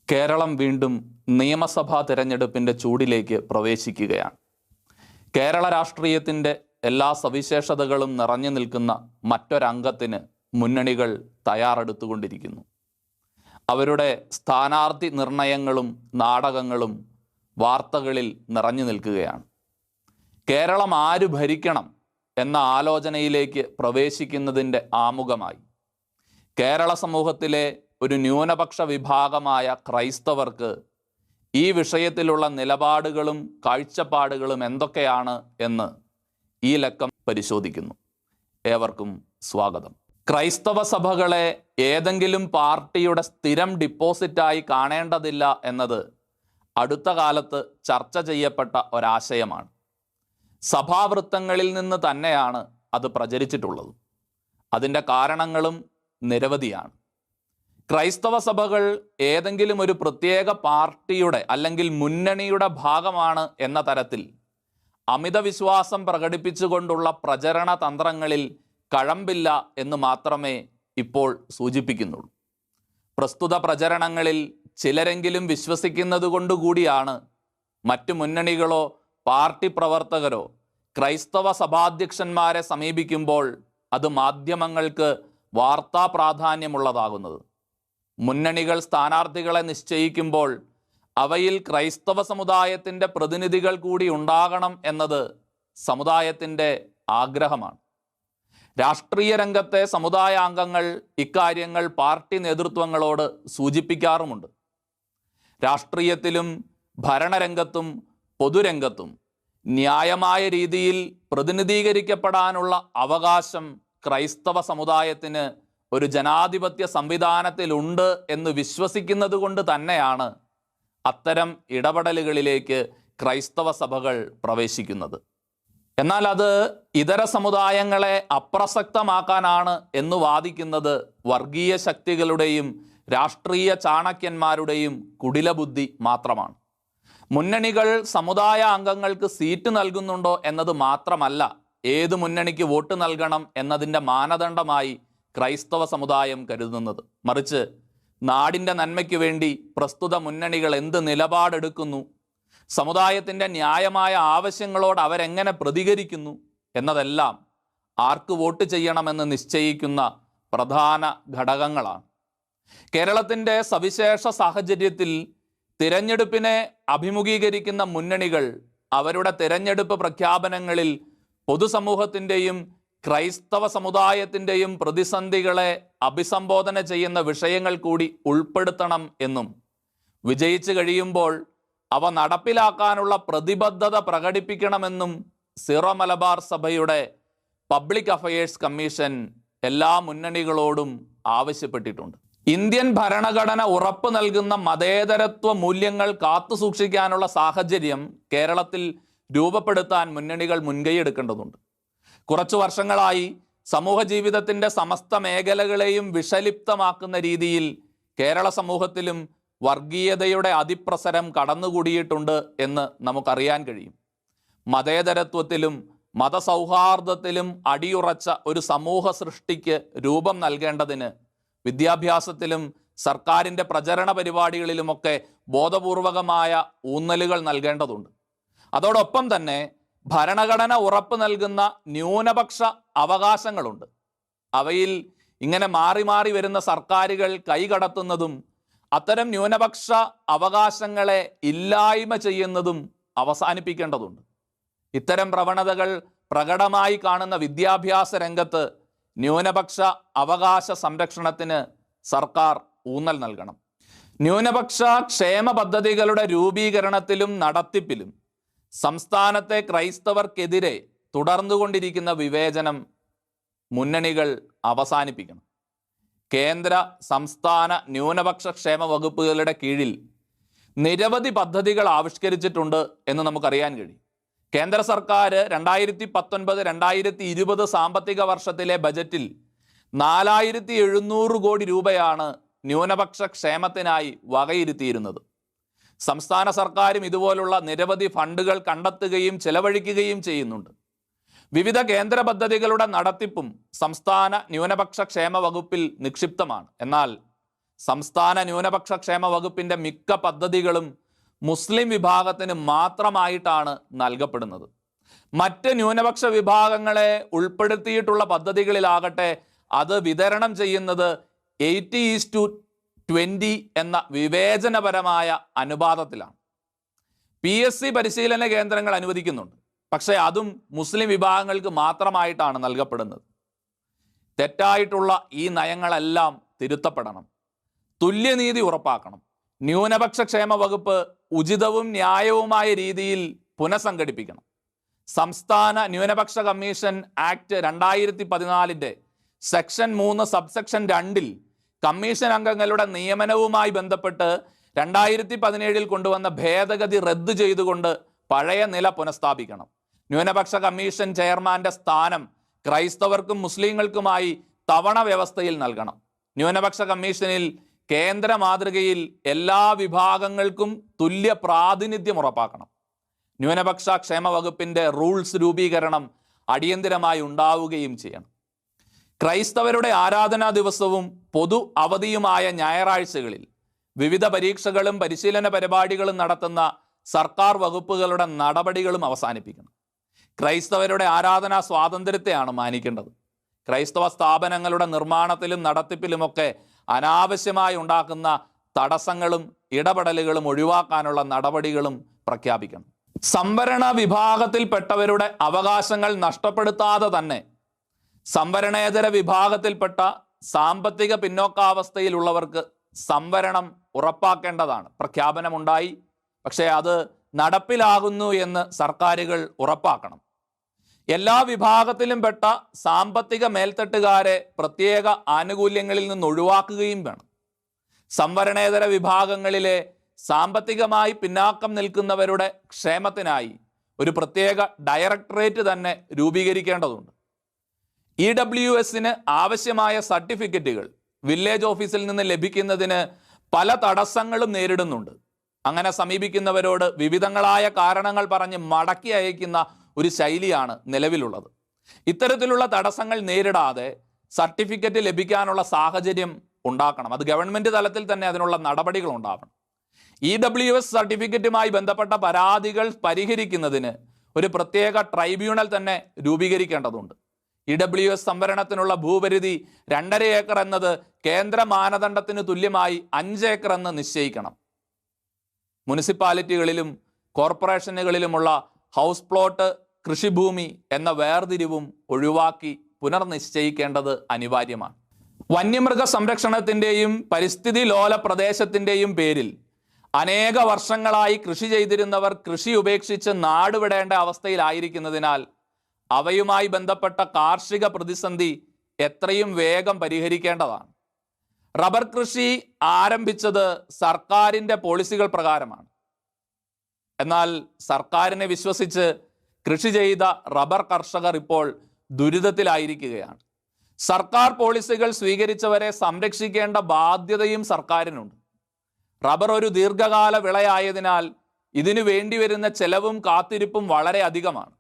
കേരളം വീണ്ടും നിയമസഭാ തെരഞ്ഞെടുപ്പിൻ്റെ ചൂടിലേക്ക് പ്രവേശിക്കുകയാണ്. കേരള രാഷ്ട്രീയത്തിൻ്റെ എല്ലാ സവിശേഷതകളും നിറഞ്ഞു നിൽക്കുന്ന മറ്റൊരംഗത്തിന് മുന്നണികൾ തയ്യാറെടുത്തുകൊണ്ടിരിക്കുന്നു. അവരുടെ സ്ഥാനാർത്ഥി നിർണയങ്ങളും നാടകങ്ങളും വാർത്തകളിൽ നിറഞ്ഞു നിൽക്കുകയാണ്. കേരളം ആര് ഭരിക്കണം എന്ന ആലോചനയിലേക്ക് പ്രവേശിക്കുന്നതിൻ്റെ ആമുഖമായി കേരള സമൂഹത്തിലെ ഒരു ന്യൂനപക്ഷ വിഭാഗമായ ക്രൈസ്തവർക്ക് ഈ വിഷയത്തിലുള്ള നിലപാടുകളും കാഴ്ചപ്പാടുകളും എന്തൊക്കെയാണ് എന്ന് ഈ ലക്കം പരിശോധിക്കുന്നു. ഏവർക്കും സ്വാഗതം. ക്രൈസ്തവ സഭകളെ ഏതെങ്കിലും പാർട്ടിയുടെ സ്ഥിരം ഡിപ്പോസിറ്റായി കാണേണ്ടതില്ല എന്നത് അടുത്ത കാലത്ത് ചർച്ച ചെയ്യപ്പെട്ട ഒരാശയമാണ്. സഭാവൃത്തങ്ങളിൽ നിന്ന് തന്നെയാണ് അത് പ്രചരിച്ചിട്ടുള്ളത്. അതിൻ്റെ കാരണങ്ങളും നിരവധിയാണ്. ക്രൈസ്തവ സഭകൾ ഏതെങ്കിലും ഒരു പ്രത്യേക പാർട്ടിയുടെ അല്ലെങ്കിൽ മുന്നണിയുടെ ഭാഗമാണ് എന്ന തരത്തിൽ അമിത വിശ്വാസം പ്രകടിപ്പിച്ചുകൊണ്ടുള്ള പ്രചരണ തന്ത്രങ്ങളിൽ കഴമ്പില്ല എന്ന് മാത്രമേ ഇപ്പോൾ സൂചിപ്പിക്കുന്നുള്ളൂ. പ്രസ്തുത പ്രചരണങ്ങളിൽ ചിലരെങ്കിലും വിശ്വസിക്കുന്നത് കൊണ്ടുകൂടിയാണ് മറ്റു മുന്നണികളോ പാർട്ടി പ്രവർത്തകരോ ക്രൈസ്തവ സഭാധ്യക്ഷന്മാരെ സമീപിക്കുമ്പോൾ അത് മാധ്യമങ്ങൾക്ക് വാർത്താ പ്രാധാന്യമുള്ളതാകുന്നത്. മുന്നണികൾ സ്ഥാനാർത്ഥികളെ നിശ്ചയിക്കുമ്പോൾ അവയിൽ ക്രൈസ്തവ സമുദായത്തിൻ്റെ പ്രതിനിധികൾ കൂടി ഉണ്ടാകണം എന്നത് സമുദായത്തിൻ്റെ ആഗ്രഹമാണ്. രാഷ്ട്രീയ രംഗത്തെ സമുദായ അംഗങ്ങൾ ഇക്കാര്യങ്ങൾ പാർട്ടി നേതൃത്വങ്ങളോട് സൂചിപ്പിക്കാറുമുണ്ട്. രാഷ്ട്രീയത്തിലും ഭരണരംഗത്തും പൊതുരംഗത്തും ന്യായമായ രീതിയിൽ പ്രതിനിധീകരിക്കപ്പെടാനുള്ള അവകാശം ക്രൈസ്തവ സമുദായത്തിന് ഒരു ജനാധിപത്യ സംവിധാനത്തിലുണ്ട് എന്ന് വിശ്വസിക്കുന്നത് കൊണ്ട് തന്നെയാണ് അത്തരം ഇടപെടലുകളിലേക്ക് ക്രൈസ്തവ സഭകൾ പ്രവേശിക്കുന്നത്. എന്നാൽ അത് ഇതര സമുദായങ്ങളെ അപ്രസക്തമാക്കാനാണ് എന്ന് വാദിക്കുന്നത് വർഗീയ ശക്തികളുടെയും രാഷ്ട്രീയ ചാണക്യന്മാരുടെയും കുടിലബുദ്ധി മാത്രമാണ്. മുന്നണികൾ സമുദായ അംഗങ്ങൾക്ക് സീറ്റ് നൽകുന്നുണ്ടോ എന്നത് മാത്രമല്ല ഏത് മുന്നണിക്ക് വോട്ട് നൽകണം എന്നതിൻ്റെ മാനദണ്ഡമായി ക്രൈസ്തവ സമുദായം കരുതുന്നത്. മറിച്ച് നാടിൻ്റെ നന്മയ്ക്ക് വേണ്ടി പ്രസ്തുത മുന്നണികൾ എന്ത് നിലപാടെടുക്കുന്നു, സമുദായത്തിൻ്റെ ന്യായമായ ആവശ്യങ്ങളോട് അവരെങ്ങനെ പ്രതികരിക്കുന്നു എന്നതെല്ലാം ആർക്ക് വോട്ട് ചെയ്യണമെന്ന് നിശ്ചയിക്കുന്ന പ്രധാന ഘടകങ്ങളാണ്. കേരളത്തിൻ്റെ സവിശേഷ സാഹചര്യത്തിൽ തിരഞ്ഞെടുപ്പിനെ അഭിമുഖീകരിക്കുന്ന മുന്നണികൾ അവരുടെ തിരഞ്ഞെടുപ്പ് പ്രഖ്യാപനങ്ങളിൽ പൊതുസമൂഹത്തിൻ്റെയും ക്രൈസ്തവ സമുദായത്തിൻ്റെയും പ്രതിസന്ധികളെ അഭിസംബോധന ചെയ്യുന്ന വിഷയങ്ങൾ കൂടി ഉൾപ്പെടുത്തണം എന്നും വിജയിച്ചു കഴിയുമ്പോൾ അവ നടപ്പിലാക്കാനുള്ള പ്രതിബദ്ധത പ്രകടിപ്പിക്കണമെന്നും സിറോ മലബാർ സഭയുടെ പബ്ലിക് അഫയേഴ്സ് കമ്മീഷൻ എല്ലാ മുന്നണികളോടും ആവശ്യപ്പെട്ടിട്ടുണ്ട്. ഇന്ത്യൻ ഭരണഘടന ഉറപ്പു നൽകുന്ന മതേതരത്വ മൂല്യങ്ങൾ കാത്തുസൂക്ഷിക്കാനുള്ള സാഹചര്യം കേരളത്തിൽ രൂപപ്പെടുത്താൻ മുന്നണികൾ മുൻകൈയെടുക്കേണ്ടതുണ്ട്. കുറച്ചു വർഷങ്ങളായി സമൂഹ ജീവിതത്തിൻ്റെ സമസ്ത മേഖലകളെയും വിഷലിപ്തമാക്കുന്ന രീതിയിൽ കേരള സമൂഹത്തിലും വർഗീയതയുടെ അതിപ്രസരം കടന്നുകൂടിയിട്ടുണ്ട് എന്ന് നമുക്കറിയാൻ കഴിയും. മതേതരത്വത്തിലും മതസൗഹാർദ്ദത്തിലും അടിയുറച്ച ഒരു സമൂഹ സൃഷ്ടിക്ക് രൂപം നൽകേണ്ടതിന് വിദ്യാഭ്യാസത്തിലും സർക്കാരിൻ്റെ പ്രചരണ പരിപാടികളിലുമൊക്കെ ബോധപൂർവകമായ ഊന്നലുകൾ നൽകേണ്ടതുണ്ട്. അതോടൊപ്പം തന്നെ ഭരണഘടന ഉറപ്പ് നൽകുന്ന ന്യൂനപക്ഷ അവകാശങ്ങളുണ്ട്. അവയിൽ ഇങ്ങനെ മാറി മാറി വരുന്ന സർക്കാരുകൾ കൈകടത്തുന്നതും അത്തരം ന്യൂനപക്ഷ അവകാശങ്ങളെ ഇല്ലായ്മ ചെയ്യുന്നതും അവസാനിപ്പിക്കേണ്ടതുണ്ട്. ഇത്തരം പ്രവണതകൾ പ്രകടമായി കാണുന്ന വിദ്യാഭ്യാസ രംഗത്ത് ന്യൂനപക്ഷ അവകാശ സംരക്ഷണത്തിന് സർക്കാർ ഊന്നൽ നൽകണം. ന്യൂനപക്ഷ ക്ഷേമ പദ്ധതികളുടെ രൂപീകരണത്തിലും നടത്തിപ്പിലും സംസ്ഥാനത്തെ ക്രൈസ്തവർക്കെതിരെ തുടർന്നുകൊണ്ടിരിക്കുന്ന വിവേചനം മുന്നണികൾ അവസാനിപ്പിക്കണം. കേന്ദ്ര സംസ്ഥാന ന്യൂനപക്ഷ ക്ഷേമ വകുപ്പുകളുടെ കീഴിൽ നിരവധി പദ്ധതികൾ ആവിഷ്കരിച്ചിട്ടുണ്ട് എന്ന് നമുക്കറിയാൻ കഴിയും. കേന്ദ്ര സർക്കാർ 2019-2020 സാമ്പത്തിക വർഷത്തിലെ ബജറ്റിൽ 4700 കോടി രൂപയാണ് ന്യൂനപക്ഷ ക്ഷേമത്തിനായി വകയിരുത്തിയിരുന്നത്. സംസ്ഥാന സർക്കാരും ഇതുപോലുള്ള നിരവധി ഫണ്ടുകൾ കണ്ടെത്തുകയും ചെലവഴിക്കുകയും ചെയ്യുന്നുണ്ട്. വിവിധ കേന്ദ്ര പദ്ധതികളുടെ നടത്തിപ്പും സംസ്ഥാന ന്യൂനപക്ഷ ക്ഷേമ വകുപ്പിൽ നിക്ഷിപ്തമാണ്. എന്നാൽ സംസ്ഥാന ന്യൂനപക്ഷ ക്ഷേമ വകുപ്പിൻ്റെ മിക്ക പദ്ധതികളും മുസ്ലിം വിഭാഗത്തിന് മാത്രമായിട്ടാണ് നൽകപ്പെടുന്നത്. മറ്റ് ന്യൂനപക്ഷ വിഭാഗങ്ങളെ ഉൾപ്പെടുത്തിയിട്ടുള്ള പദ്ധതികളിലാകട്ടെ അത് വിതരണം ചെയ്യുന്നത് 80:20 എന്ന വിവേചനപരമായ അനുപാതത്തിലാണ്. PSC പരിശീലന കേന്ദ്രങ്ങൾ അനുവദിക്കുന്നുണ്ട്, പക്ഷേ അതും മുസ്ലിം വിഭാഗങ്ങൾക്ക് മാത്രമായിട്ടാണ് നൽകപ്പെടുന്നത്. തെറ്റായിട്ടുള്ള ഈ നയങ്ങളെല്ലാം തിരുത്തപ്പെടണം. തുല്യനീതി ഉറപ്പാക്കണം. ന്യൂനപക്ഷ ക്ഷേമ വകുപ്പ് ഉചിതവും ന്യായവുമായ രീതിയിൽ പുനഃസംഘടിപ്പിക്കണം. സംസ്ഥാന ന്യൂനപക്ഷ commission act 2014 section 3 subsection 2 commission അംഗങ്ങളുടെ നിയമനവുമായി ബന്ധപ്പെട്ട് 2017 കൊണ്ടുവന്ന ഭേദഗതി റദ്ദു ചെയ്തുകൊണ്ട് പഴയ നില പുനഃസ്ഥാപിക്കണം. ന്യൂനപക്ഷ കമ്മീഷൻ ചെയർമാന്റെ സ്ഥാനം ക്രൈസ്തവർക്കും മുസ്ലിങ്ങൾക്കുമായി തവണ വ്യവസ്ഥയിൽ നൽകണം. ന്യൂനപക്ഷ കമ്മീഷനിൽ കേന്ദ്ര മാതൃകയിൽ എല്ലാ വിഭാഗങ്ങൾക്കും തുല്യ പ്രാതിനിധ്യം ഉറപ്പാക്കണം. ന്യൂനപക്ഷ ക്ഷേമ വകുപ്പിന്റെ റൂൾസ് രൂപീകരണം അടിയന്തിരമായി ഉണ്ടാവുകയും ചെയ്യണം. ക്രൈസ്തവരുടെ ആരാധനാ ദിവസവും പൊതു അവധിയുമായ ഞായറാഴ്ചകളിൽ വിവിധ പരീക്ഷകളും പരിശീലന പരിപാടികളും നടത്തുന്ന സർക്കാർ വകുപ്പുകളുടെ നടപടികളും അവസാനിപ്പിക്കണം. ക്രൈസ്തവരുടെ ആരാധനാ സ്വാതന്ത്ര്യത്തെയാണ് മാനിക്കേണ്ടത്. ക്രൈസ്തവ സ്ഥാപനങ്ങളുടെ നിർമ്മാണത്തിലും നടത്തിപ്പിലുമൊക്കെ അനാവശ്യമായി ഉണ്ടാക്കുന്ന തടസ്സങ്ങളും ഇടപെടലുകളും ഒഴിവാക്കാനുള്ള നടപടികളും പ്രഖ്യാപിക്കണം. സംവരണ വിഭാഗത്തിൽപ്പെട്ടവരുടെ അവകാശങ്ങൾ നഷ്ടപ്പെടുത്താതെ തന്നെ സംവരണേതര വിഭാഗത്തിൽപ്പെട്ട സാമ്പത്തിക പിന്നോക്കാവസ്ഥയിലുള്ളവർക്ക് സംവരണം ഉറപ്പാക്കേണ്ടതാണ്. പ്രഖ്യാപനമുണ്ടായി, പക്ഷേ അത് നടപ്പിലാകുന്നു എന്ന് സർക്കാരുകൾ ഉറപ്പാക്കണം. എല്ലാ വിഭാഗത്തിലും പെട്ട സാമ്പത്തിക മേൽത്തട്ടുകാരെ പ്രത്യേക ആനുകൂല്യങ്ങളിൽ നിന്ന് ഒഴിവാക്കുകയും വേണം. സംവരണേതര വിഭാഗങ്ങളിലെ സാമ്പത്തികമായി പിന്നാക്കം നിൽക്കുന്നവരുടെ ക്ഷേമത്തിനായി ഒരു പ്രത്യേക ഡയറക്ടറേറ്റ് തന്നെ രൂപീകരിക്കേണ്ടതുണ്ട്. EWSന് ആവശ്യമായ സർട്ടിഫിക്കറ്റുകൾ വില്ലേജ് ഓഫീസിൽ നിന്ന് ലഭിക്കുന്നതിന് പല തടസ്സങ്ങളും നേരിടുന്നുണ്ട്. അങ്ങനെ സമീപിക്കുന്നവരോട് വിവിധങ്ങളായ കാരണങ്ങൾ പറഞ്ഞ് മടക്കി അയക്കുന്ന ഒരു ശൈലിയാണ് നിലവിലുള്ളത്. ഇത്തരത്തിലുള്ള തടസ്സങ്ങൾ നേരിടാതെ സർട്ടിഫിക്കറ്റ് ലഭിക്കാനുള്ള സാഹചര്യം ഉണ്ടാക്കണം. അത് ഗവൺമെന്റ് തലത്തിൽ തന്നെ അതിനുള്ള നടപടികൾ ഉണ്ടാവണം. EWS സർട്ടിഫിക്കറ്റുമായി ബന്ധപ്പെട്ട പരാതികൾ പരിഹരിക്കുന്നതിന് ഒരു പ്രത്യേക ട്രൈബ്യൂണൽ തന്നെ രൂപീകരിക്കേണ്ടതുണ്ട്. EWS സംവരണത്തിനുള്ള ഭൂപരിധി 2.5 ഏക്കർ എന്നത് കേന്ദ്ര മാനദണ്ഡത്തിന് തുല്യമായി 5 ഏക്കർ എന്ന് നിശ്ചയിക്കണം. മുനിസിപ്പാലിറ്റികളിലും കോർപ്പറേഷനുകളിലുമുള്ള ഹൗസ് പ്ലോട്ട് കൃഷിഭൂമി എന്ന വേർതിരിവും ഒഴിവാക്കി പുനർനിശ്ചയിക്കേണ്ടത് അനിവാര്യമാണ്. വന്യമൃഗ സംരക്ഷണത്തിൻ്റെയും പരിസ്ഥിതി ലോല പ്രദേശത്തിൻ്റെയും പേരിൽ അനേക വർഷങ്ങളായി കൃഷി ചെയ്തിരുന്നവർ കൃഷി ഉപേക്ഷിച്ച് നാടുവിടേണ്ട അവസ്ഥയിലായിരിക്കുന്നതിനാൽ അവയുമായി ബന്ധപ്പെട്ട കാർഷിക പ്രതിസന്ധി എത്രയും വേഗം പരിഹരിക്കേണ്ടതാണ്. റബ്ബർ കൃഷി ആരംഭിച്ചത് സർക്കാരിൻ്റെ പോളിസികൾ പ്രകാരമാണ്. എന്നാൽ സർക്കാരിനെ വിശ്വസിച്ച് കൃഷി ചെയ്ത റബ്ബർ കർഷകർ ഇപ്പോൾ ദുരിതത്തിലായിരിക്കുകയാണ്. സർക്കാർ പോളിസികൾ സ്വീകരിച്ചവരെ സംരക്ഷിക്കേണ്ട ബാധ്യതയും സർക്കാരിനുണ്ട്. റബ്ബർ ഒരു ദീർഘകാല വിളയായതിനാൽ ഇതിനു വേണ്ടിവരുന്ന ചെലവും കാത്തിരിപ്പും വളരെ അധികമാണ്.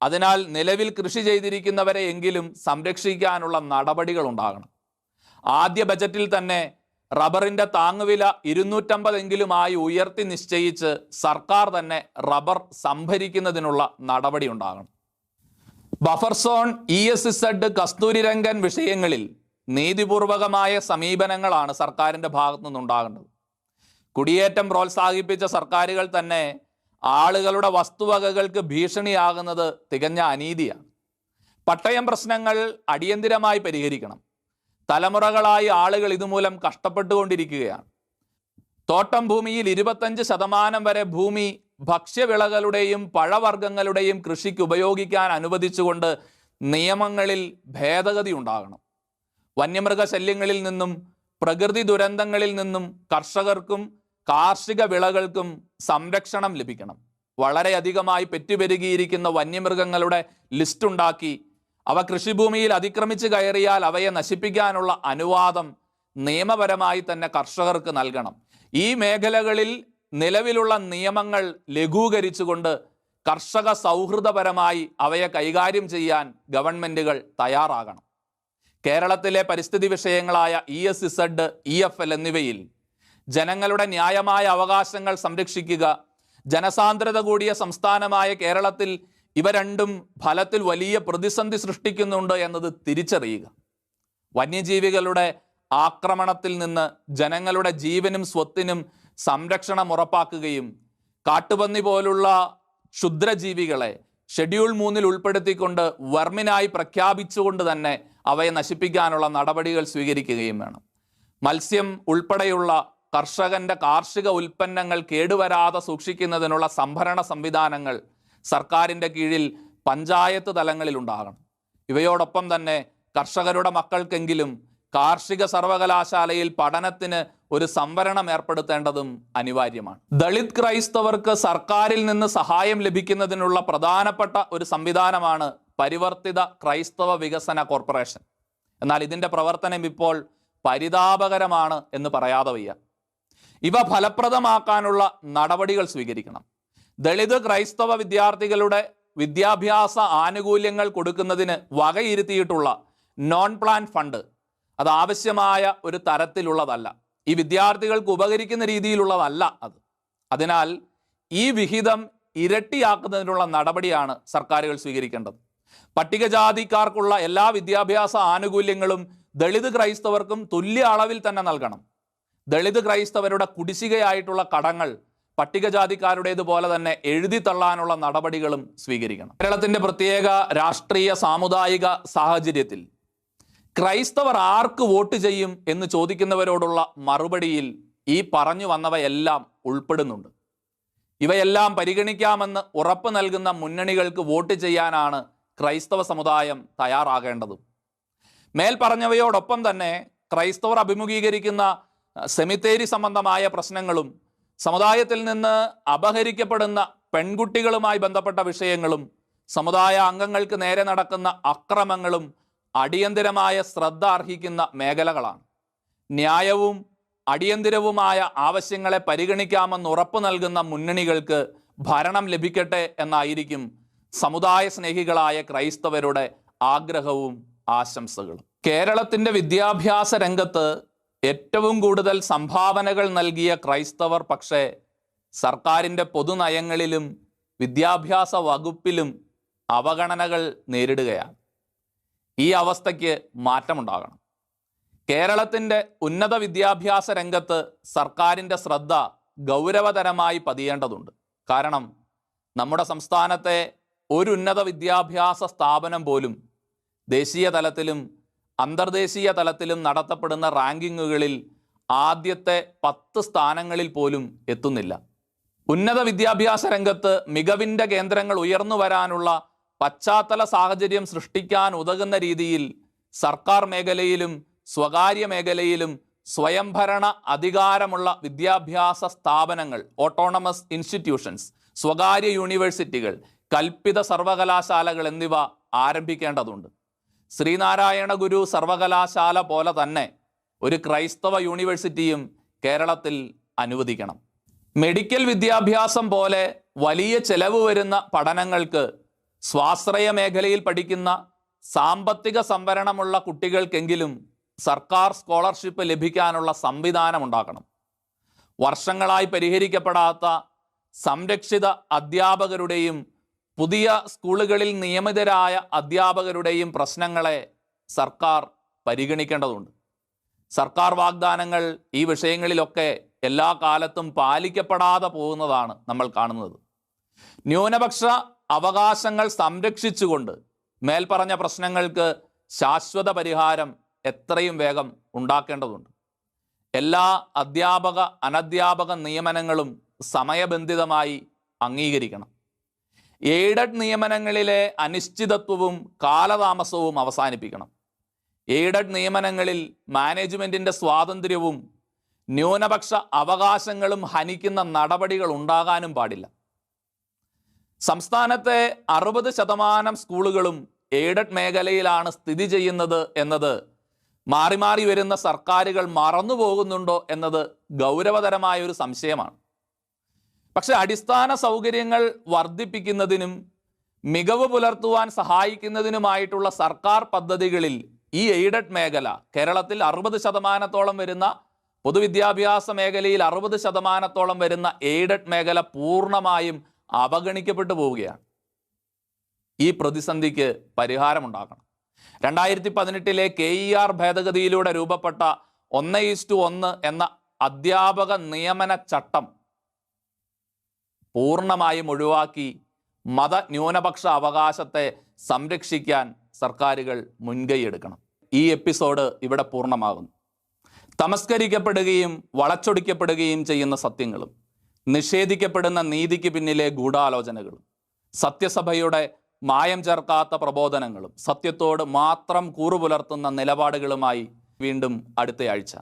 അതിനാൽ നിലവിൽ കൃഷി ചെയ്തിരിക്കുന്നവരെ എങ്കിലും സംരക്ഷിക്കാനുള്ള നടപടികൾ ഉണ്ടാകണം. ആദ്യ ബജറ്റിൽ തന്നെ റബ്ബറിൻ്റെ താങ്ങുവില 250 എങ്കിലുമായി ഉയർത്തി നിശ്ചയിച്ച് സർക്കാർ തന്നെ റബ്ബർ സംഭരിക്കുന്നതിനുള്ള നടപടി ഉണ്ടാകണം. ബഫർ സോൺ, ESZ, കസ്തൂരിരംഗൻ വിഷയങ്ങളിൽ നീതിപൂർവകമായ സമീപനങ്ങളാണ് സർക്കാരിൻ്റെ ഭാഗത്തു നിന്നുണ്ടാകേണ്ടത്. കുടിയേറ്റം പ്രോത്സാഹിപ്പിച്ച സർക്കാരുകൾ തന്നെ ആളുകളുടെ വസ്തുവകകൾക്ക് ഭീഷണിയാകുന്നത് തികഞ്ഞ അനീതിയാണ്. പട്ടയം പ്രശ്നങ്ങൾ അടിയന്തിരമായി പരിഹരിക്കണം. തലമുറകളായി ആളുകൾ ഇതുമൂലം കഷ്ടപ്പെട്ടുകൊണ്ടിരിക്കുകയാണ്. തോട്ടം ഭൂമിയിൽ 25% വരെ ഭൂമി ഭക്ഷ്യവിളകളുടെയും പഴവർഗ്ഗങ്ങളുടെയും കൃഷിക്ക് ഉപയോഗിക്കാൻ അനുവദിച്ചുകൊണ്ട് നിയമങ്ങളിൽ ഭേദഗതി ഉണ്ടാകണം. വന്യമൃഗശല്യങ്ങളിൽ നിന്നും പ്രകൃതി ദുരന്തങ്ങളിൽ നിന്നും കർഷകർക്കും കാർഷിക വിളകൾക്കും സംരക്ഷണം ലഭിക്കണം. വളരെയധികമായി പെറ്റുപെരുകിയിരിക്കുന്ന വന്യമൃഗങ്ങളുടെ ലിസ്റ്റുണ്ടാക്കി അവ കൃഷിഭൂമിയിൽ അതിക്രമിച്ച് കയറിയാൽ അവയെ നശിപ്പിക്കാനുള്ള അനുവാദം നിയമപരമായി തന്നെ കർഷകർക്ക് നൽകണം. ഈ മേഖലകളിൽ നിലവിലുള്ള നിയമങ്ങൾ ലഘൂകരിച്ചുകൊണ്ട് കർഷക സൗഹൃദപരമായി അവയെ കൈകാര്യം ചെയ്യാൻ ഗവൺമെൻറ്റുകൾ തയ്യാറാകണം. കേരളത്തിലെ പരിസ്ഥിതി വിഷയങ്ങളായ ESZ, EFL എന്നിവയിൽ ജനങ്ങളുടെ ന്യായമായ അവകാശങ്ങൾ സംരക്ഷിക്കുക, ജനസാന്ദ്രത കൂടിയ സംസ്ഥാനമായ കേരളത്തിൽ ഇവ രണ്ടും ഫലത്തിൽ വലിയ പ്രതിസന്ധി സൃഷ്ടിക്കുന്നുണ്ട് എന്നത് തിരിച്ചറിയുക, വന്യജീവികളുടെ ആക്രമണത്തിൽ നിന്ന് ജനങ്ങളുടെ ജീവനും സ്വത്തിനും സംരക്ഷണം ഉറപ്പാക്കുകയും കാട്ടുപന്നി പോലുള്ള ക്ഷുദ്രജീവികളെ ഷെഡ്യൂൾ 3 ഉൾപ്പെടുത്തിക്കൊണ്ട് വർമിനായി പ്രഖ്യാപിച്ചുകൊണ്ട് തന്നെ അവയെ നശിപ്പിക്കാനുള്ള നടപടികൾ സ്വീകരിക്കുകയും വേണം. മത്സ്യം ഉൾപ്പെടെയുള്ള കർഷകന്റെ കാർഷിക ഉൽപ്പന്നങ്ങൾ കേടുവരാതെ സൂക്ഷിക്കുന്നതിനുള്ള സംഭരണ സംവിധാനങ്ങൾ സർക്കാരിൻ്റെ കീഴിൽ പഞ്ചായത്ത് തലങ്ങളിൽ ഉണ്ടാകണം. ഇവയോടൊപ്പം തന്നെ കർഷകരുടെ മക്കൾക്കെങ്കിലും കാർഷിക സർവകലാശാലയിൽ പഠനത്തിന് ഒരു സംവരണം ഏർപ്പെടുത്തേണ്ടതും അനിവാര്യമാണ്. ദളിത് ക്രൈസ്തവർക്ക് സർക്കാരിൽ നിന്ന് സഹായം ലഭിക്കുന്നതിനുള്ള പ്രധാനപ്പെട്ട ഒരു സംവിധാനമാണ് പരിവർത്തിത ക്രൈസ്തവ വികസന കോർപ്പറേഷൻ. എന്നാൽ ഇതിൻ്റെ പ്രവർത്തനം ഇപ്പോൾ പരിതാപകരമാണ് എന്ന് പറയാതെ വയ്യ. ഇവ ഫലപ്രദമാക്കാനുള്ള നടപടികൾ സ്വീകരിക്കണം. ദളിത് ക്രൈസ്തവ വിദ്യാർത്ഥികളുടെ വിദ്യാഭ്യാസ ആനുകൂല്യങ്ങൾ കൊടുക്കുന്നതിന് വകയിരുത്തിയിട്ടുള്ള നോൺ പ്ലാൻ ഫണ്ട് അത് ആവശ്യമായ ഒരു തരത്തിലുള്ളതല്ല, ഈ വിദ്യാർത്ഥികൾക്ക് ഉപകരിക്കുന്ന രീതിയിലുള്ളതല്ല അത്. അതിനാൽ ഈ വിഹിതം ഇരട്ടിയാക്കുന്നതിനുള്ള നടപടിയാണ് സർക്കാരുകൾ സ്വീകരിക്കേണ്ടത്. പട്ടികജാതിക്കാർക്കുള്ള എല്ലാ വിദ്യാഭ്യാസ ആനുകൂല്യങ്ങളും ദളിത് ക്രൈസ്തവർക്കും തുല്യ അളവിൽ തന്നെ നൽകണം. ദളിത് ക്രൈസ്തവരുടെ കുടിശ്ശികയായിട്ടുള്ള കടങ്ങൾ പട്ടികജാതിക്കാരുടേതുപോലെ തന്നെ എഴുതി തള്ളാനുള്ള നടപടികളും സ്വീകരിക്കണം. കേരളത്തിന്റെ പ്രത്യേക രാഷ്ട്രീയ സാമുദായിക സാഹചര്യത്തിൽ ക്രൈസ്തവർ ആർക്ക് വോട്ട് ചെയ്യും എന്ന് ചോദിക്കുന്നവരോടുള്ള മറുപടിയിൽ ഈ പറഞ്ഞു വന്നവയെല്ലാം ഉൾപ്പെടുന്നുണ്ട്. ഇവയെല്ലാം പരിഗണിക്കാമെന്ന് ഉറപ്പ് നൽകുന്ന മുന്നണികൾക്ക് വോട്ട് ചെയ്യാനാണ് ക്രൈസ്തവ സമുദായം തയ്യാറാകേണ്ടതും. മേൽ പറഞ്ഞവയോടൊപ്പം തന്നെ ക്രൈസ്തവർ അഭിമുഖീകരിക്കുന്ന സെമിത്തേരി സംബന്ധമായ പ്രശ്നങ്ങളും സമുദായത്തിൽ നിന്ന് അപഹരിക്കപ്പെടുന്ന പെൺകുട്ടികളുമായി ബന്ധപ്പെട്ട വിഷയങ്ങളും സമുദായ അംഗങ്ങൾക്ക് നേരെ നടക്കുന്ന അക്രമങ്ങളും അടിയന്തിരമായ ശ്രദ്ധ അർഹിക്കുന്ന മേഖലകളാണ്. ന്യായവും അടിയന്തിരവുമായ ആവശ്യങ്ങളെ പരിഗണിക്കാമെന്ന് ഉറപ്പ് നൽകുന്ന മുന്നണികൾക്ക് ഭരണം ലഭിക്കട്ടെ എന്നായിരിക്കും സമുദായ സ്നേഹികളായ ക്രൈസ്തവരുടെ ആഗ്രഹവും ആശംസകളും. കേരളത്തിൻ്റെ വിദ്യാഭ്യാസ രംഗത്ത് ഏറ്റവും കൂടുതൽ സംഭാവനകൾ നൽകിയ ക്രൈസ്തവർ പക്ഷേ സർക്കാരിൻ്റെ പൊതുനയങ്ങളിലും വിദ്യാഭ്യാസ വകുപ്പിലും അവഗണനകൾ നേരിടുകയാണ്. ഈ അവസ്ഥയ്ക്ക് മാറ്റമുണ്ടാകണം. കേരളത്തിൻ്റെ ഉന്നത വിദ്യാഭ്യാസ രംഗത്ത് സർക്കാരിൻ്റെ ശ്രദ്ധ ഗൗരവതരമായി പതിയേണ്ടതുണ്ട്. കാരണം നമ്മുടെ സംസ്ഥാനത്തെ ഒരു ഉന്നത വിദ്യാഭ്യാസ സ്ഥാപനം പോലും ദേശീയ തലത്തിലും അന്തർദേശീയ തലത്തിലും നടത്തപ്പെടുന്ന റാങ്കിങ്ങുകളിൽ ആദ്യത്തെ 10 സ്ഥാനങ്ങളിൽ പോലും എത്തുന്നില്ല. ഉന്നത വിദ്യാഭ്യാസ രംഗത്ത് മികവിൻ്റെ കേന്ദ്രങ്ങൾ ഉയർന്നു വരാനുള്ള പശ്ചാത്തല സാഹചര്യം സൃഷ്ടിക്കാൻ ഉതകുന്ന രീതിയിൽ സർക്കാർ മേഖലയിലും സ്വകാര്യ മേഖലയിലും സ്വയംഭരണ അധികാരമുള്ള വിദ്യാഭ്യാസ സ്ഥാപനങ്ങൾ, ഓട്ടോണമസ് ഇൻസ്റ്റിറ്റ്യൂഷൻസ്, സ്വകാര്യ യൂണിവേഴ്സിറ്റികൾ, കൽപ്പിത സർവകലാശാലകൾ എന്നിവ ആരംഭിക്കേണ്ടതുണ്ട്. ശ്രീനാരായണ ഗുരു സർവകലാശാല പോലെ തന്നെ ഒരു ക്രൈസ്തവ യൂണിവേഴ്സിറ്റിയും കേരളത്തിൽ അനുവദിക്കണം. മെഡിക്കൽ വിദ്യാഭ്യാസം പോലെ വലിയ ചെലവ് വരുന്ന പഠനങ്ങൾക്ക് സ്വാശ്രയ മേഖലയിൽ പഠിക്കുന്ന സാമ്പത്തിക സംവരണമുള്ള കുട്ടികൾക്കെങ്കിലും സർക്കാർ സ്കോളർഷിപ്പ് ലഭിക്കാനുള്ള സംവിധാനം ഉണ്ടാക്കണം. വർഷങ്ങളായി പരിഹരിക്കപ്പെടാത്ത സംരക്ഷിത അധ്യാപകരുടെയും പുതിയ സ്കൂളുകളിൽ നിയമിതരായ അധ്യാപകരുടെയും പ്രശ്നങ്ങളെ സർക്കാർ പരിഗണിക്കേണ്ടതുണ്ട്. സർക്കാർ വാഗ്ദാനങ്ങൾ ഈ വിഷയങ്ങളിലൊക്കെ എല്ലാ കാലത്തും പാലിക്കപ്പെടാതെ പോകുന്നതാണ് നമ്മൾ കാണുന്നത്. ന്യൂനപക്ഷ അവകാശങ്ങൾ സംരക്ഷിച്ചുകൊണ്ട് മേൽപ്പറഞ്ഞ പ്രശ്നങ്ങൾക്ക് ശാശ്വത പരിഹാരം എത്രയും വേഗം ഉണ്ടാക്കേണ്ടതുണ്ട്. എല്ലാ അധ്യാപക അനധ്യാപക നിയമനങ്ങളും സമയബന്ധിതമായി അംഗീകരിക്കണം. എയ്ഡഡ് നിയമനങ്ങളിലെ അനിശ്ചിതത്വവും കാലതാമസവും അവസാനിപ്പിക്കണം. എയ്ഡഡ് നിയമനങ്ങളിൽ മാനേജ്മെൻറ്റിൻ്റെ സ്വാതന്ത്ര്യവും ന്യൂനപക്ഷ അവകാശങ്ങളും ഹനിക്കുന്ന നടപടികൾ ഉണ്ടാകാനും പാടില്ല. സംസ്ഥാനത്തെ 60% സ്കൂളുകളും എയ്ഡഡ് മേഖലയിലാണ് സ്ഥിതി ചെയ്യുന്നത് എന്നത് മാറി മാറി വരുന്ന സർക്കാരുകൾ മറന്നു പോകുന്നുണ്ടോ എന്നത് ഗൗരവതരമായ ഒരു സംശയമാണ്. പക്ഷെ അടിസ്ഥാന സൗകര്യങ്ങൾ വർദ്ധിപ്പിക്കുന്നതിനും മികവ് പുലർത്തുവാൻ സഹായിക്കുന്നതിനുമായിട്ടുള്ള സർക്കാർ പദ്ധതികളിൽ ഈ എയ്ഡഡ് മേഖല കേരളത്തിൽ 60% വരുന്ന പൊതുവിദ്യാഭ്യാസ മേഖലയിൽ 60% വരുന്ന എയ്ഡഡ് മേഖല പൂർണ്ണമായും അവഗണിക്കപ്പെട്ടു പോവുകയാണ്. ഈ പ്രതിസന്ധിക്ക് പരിഹാരമുണ്ടാക്കണം. 2018 KER ഭേദഗതിയിലൂടെ രൂപപ്പെട്ട 1:1 എന്ന അധ്യാപക നിയമന ചട്ടം പൂർണ്ണമായും ഒഴിവാക്കി മതന്യൂനപക്ഷ അവകാശത്തെ സംരക്ഷിക്കാൻ സർക്കാരുകൾ മുൻകൈയെടുക്കണം. ഈ എപ്പിസോഡ് ഇവിടെ പൂർണ്ണമാകുന്നു. തമസ്കരിക്കപ്പെടുകയും വളച്ചൊടിക്കപ്പെടുകയും ചെയ്യുന്ന സത്യങ്ങളും നിഷേധിക്കപ്പെടുന്ന നീതിക്ക് പിന്നിലെ ഗൂഢാലോചനകളും സത്യസഭയുടെ മായം ചേർക്കാത്ത പ്രബോധനങ്ങളും സത്യത്തോട് മാത്രം കൂറുപുലർത്തുന്ന നിലപാടുകളുമായി വീണ്ടും അടുത്തയാഴ്ച.